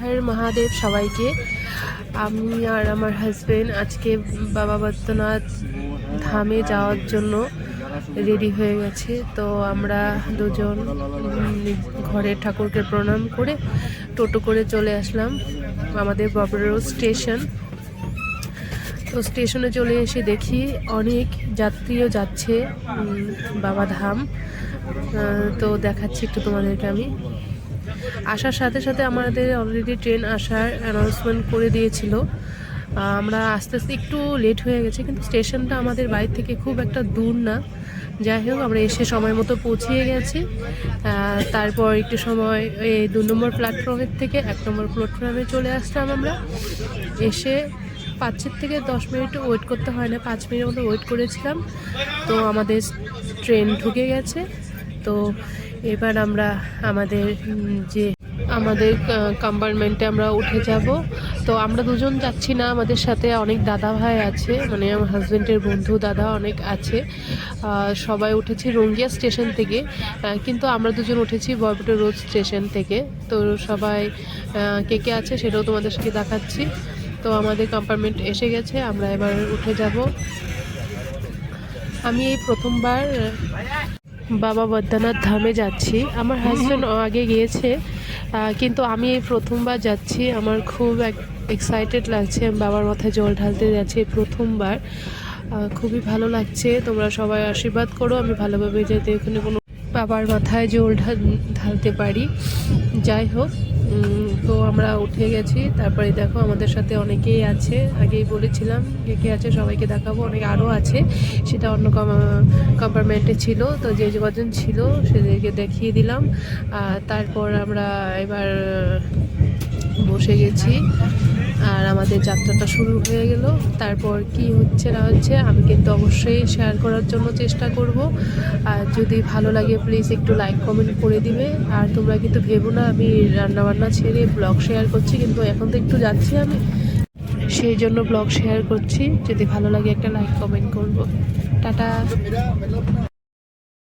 হর মহাদেব সবাইকে। আমি আর আমার হাজবেন্ড আজকে বাবা বৈদ্যনাথ ধামে যাওয়ার জন্য রেডি হয়ে গেছে। তো আমরা দুজন ঘরের ঠাকুরকে প্রণাম করে টোটো করে চলে আসলাম আমাদের ববরোড স্টেশন। তো স্টেশনে চলে এসে দেখি অনেক যাত্রীও যাচ্ছে বাবা ধাম। তো দেখাচ্ছি একটু তোমাদেরকে। আমি আসার সাথে সাথে আমাদের অলরেডি ট্রেন আসার অ্যানাউন্সমেন্ট করে দিয়েছিল। আমরা আস্তে আস্তে একটু লেট হয়ে গেছে, কিন্তু স্টেশনটা আমাদের বাড়ি থেকে খুব একটা দূর না। যাই হোক, আমরা এসে সময় মতো পৌঁছিয়ে গেছি। তারপর একটু সময় এই 2 নম্বর প্ল্যাটফর্মের থেকে 1 নম্বর প্ল্যাটফর্মে চলে আসলাম। আমরা এসে 5 থেকে 10 মিনিট ওয়েট করতে হয় না, 5 মিনিটের মতো ওয়েট করেছিলাম। তো আমাদের ট্রেন ঢুকে গেছে। তো এবার আমরা আমাদের কম্পার্টমেন্টে আমরা উঠে যাব। তো আমরা দুজন যাচ্ছি না, আমাদের সাথে অনেক দাদা ভাই আছে, মানে আমার হাজব্যান্ডের বন্ধু দাদা অনেক আছে। সবাই উঠেছি রঙ্গিয়া স্টেশন থেকে, কিন্তু আমরা দুজন উঠেছি বরপেটা রোড স্টেশন থেকে। তো সবাই কে কে আছে সেটাও তোমাদের সাথে দেখাচ্ছি। তো আমাদের কম্পার্টমেন্ট এসে গেছে, আমরা এবার উঠে যাব। আমি এই প্রথমবার বাবা বৈদ্যনাথ ধামে যাচ্ছি। আমার হাজব্যান্ড আগে গিয়েছে, কিন্তু আমি এই প্রথমবার যাচ্ছি। আমার খুব এক্সাইটেড লাগছে, আমি বাবার মাথায় জল ঢালতে যাচ্ছি প্রথমবার। খুবই ভালো লাগছে। তোমরা সবাই আশীর্বাদ করো আমি ভালোভাবে যাতে এখানে কোনো বাবার মাথায় জল ঢালতে পারি। যাই হোক, তো আমরা উঠে গেছি। তারপরে দেখো আমাদের সাথে অনেকেই আছে, আগেই বলেছিলাম কে কে আছে সবাইকে দেখাবো। অনেক আরও আছে, সেটা অন্য কম্পার্টমেন্টে ছিল। তো যে কজন ছিল সেদেরকে দেখিয়ে দিলাম। তারপর আমরা এবার বসে গেছি আর আমাদের যাত্রাটা শুরু হয়ে গেল। তারপর কি হচ্ছে না হচ্ছে আমি কিন্তু অবশ্যই শেয়ার করার জন্য চেষ্টা করব। আর যদি ভালো লাগে প্লিজ একটু লাইক কমেন্ট করে দিবে। আর তোমরা কিন্তু ভেবো না আমি রান্নাবান্না ছেড়ে ব্লগ শেয়ার করছি, কিন্তু এখন তো একটু যাচ্ছি আমি, সেই জন্য ব্লগ শেয়ার করছি। যদি ভালো লাগে একটা লাইক কমেন্ট করব। টাটা।